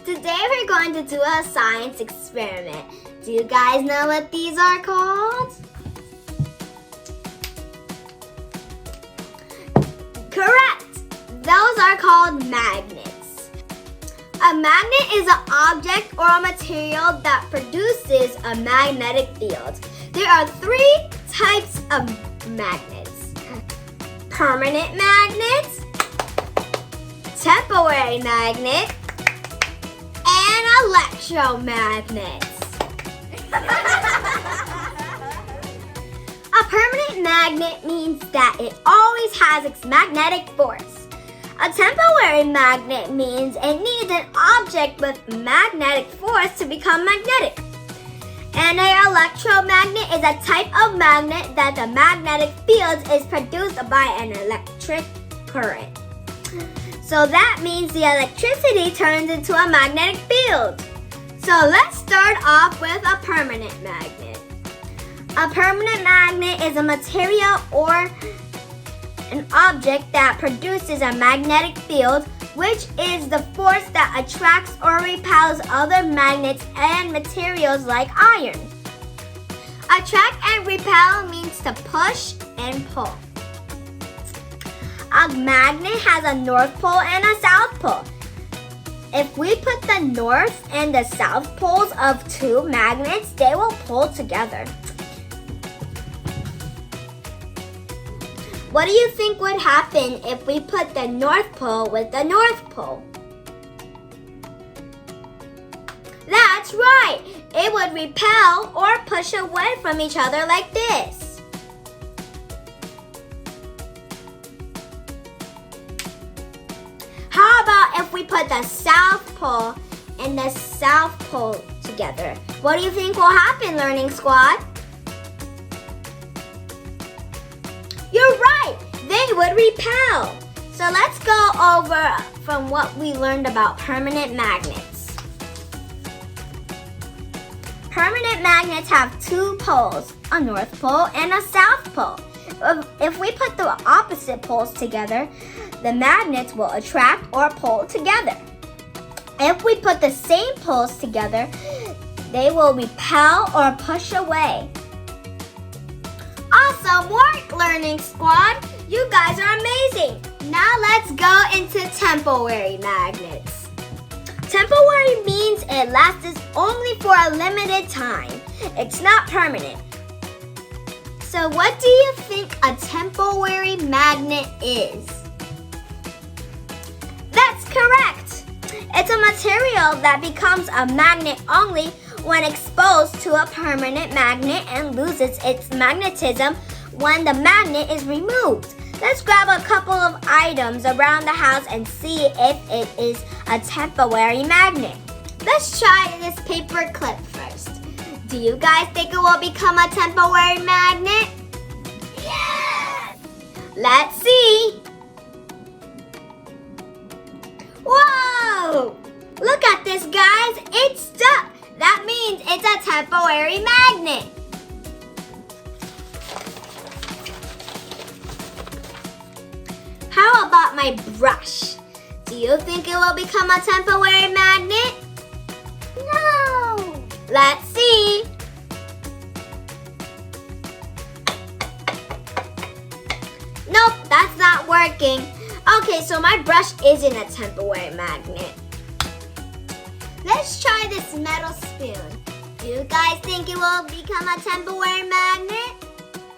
Today we're going to do a science experiment. Do you guys know what these are called? Correct! Those are called magnets. A magnet is an object or a material that produces a magnetic field. There are three types of magnets: permanent magnets, temporary magnet, and electromagnets. A permanent magnet means that it always has its magnetic force. A temporary magnet means it needs an object with magnetic force to become magnetic. And an electromagnet is a type of magnet that the magnetic field is produced by an electric current. So that means the electricity turns into a magnetic field. So let's start off with a permanent magnet. A permanent magnet is a material or an object that produces a magnetic field, which is the force that attracts or repels other magnets and materials like iron. Attract and repel means to push and pull. A magnet has a north pole and a south pole. If we put the north and the south poles of two magnets, they will pull together. What do you think would happen if we put the north pole with the north pole? That's right! It would repel or push away from each other like this. How about if we put the south pole and the south pole together? What do you think will happen, Learning Squad? You're right! They would repel. So let's go over from what we learned about permanent magnets. Permanent magnets have two poles, a north pole and a south pole. If we put the opposite poles together, the magnets will attract or pull together. If we put the same poles together, they will repel or push away. Awesome work, Learning Squad! You guys are amazing! Now let's go into temporary magnets. Temporary means it lasts only for a limited time. It's not permanent. So what do you think a temporary magnet is? That's correct! It's a material that becomes a magnet only when exposed to a permanent magnet and loses its magnetism when the magnet is removed. Let's grab a couple of items around the house and see if it is a temporary magnet. Let's try this paper clip first. Do you guys think it will become a temporary magnet? Yes! Let's see! Whoa! Look at this, guys! It's stuck! That means it's a temporary magnet. How about my brush? Do you think it will become a temporary magnet? No! Let's see. Nope, that's not working. Okay, so my brush isn't a temporary magnet. Let's try this metal spoon. Do you guys think it will become a temporary magnet?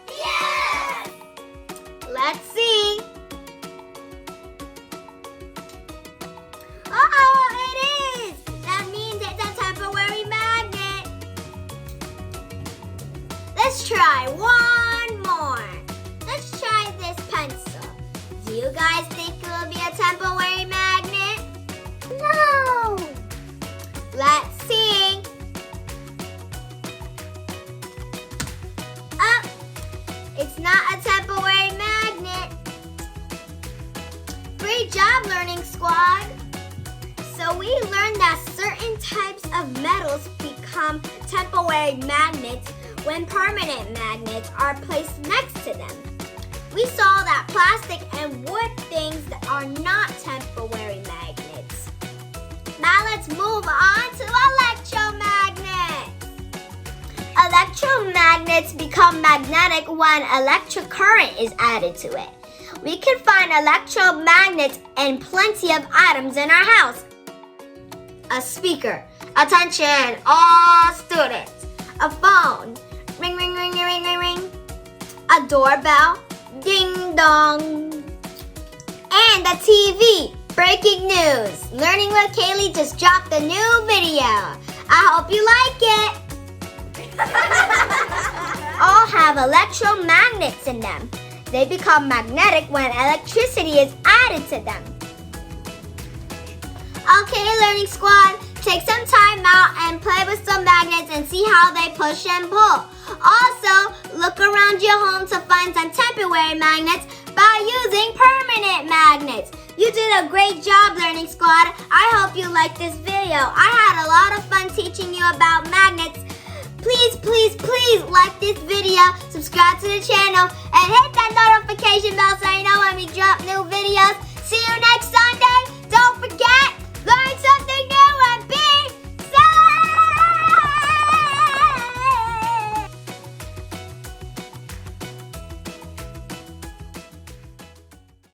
Yes! Let's see. Oh, it is! That means it's a temporary magnet. Let's try one more. Let's try this pencil. Do you guys think it will be a temporary magnet? No! Let's see. Oh, it's not a temporary magnet. Great job, Learning Squad. So we learned that certain types of metals become temporary magnets when permanent magnets are placed next to them. We saw that plastic and wood things are not temporary magnets. Now let's move on to electromagnets. Electromagnets become magnetic when electric current is added to it. We can find electromagnets in plenty of items in our house. A speaker. Attention, all students. A phone. Ring, ring, ring, ring, ring, ring. A doorbell. Ding dong. And a TV. Breaking news. Learning with Kaylee just dropped a new video. I hope you like it. All have electromagnets in them. They become magnetic when electricity is added to them. Okay, Learning Squad, take some time out and play with some magnets and see how they push and pull. Also, look around your home to find some temporary magnets by using permanent magnets. You did a great job, Learning Squad. I hope you liked this video. I had a lot of fun teaching you about magnets. Please, please, please like this video, subscribe to the channel, and hit that notification bell so you know when we drop new videos. See you next Sunday. Don't forget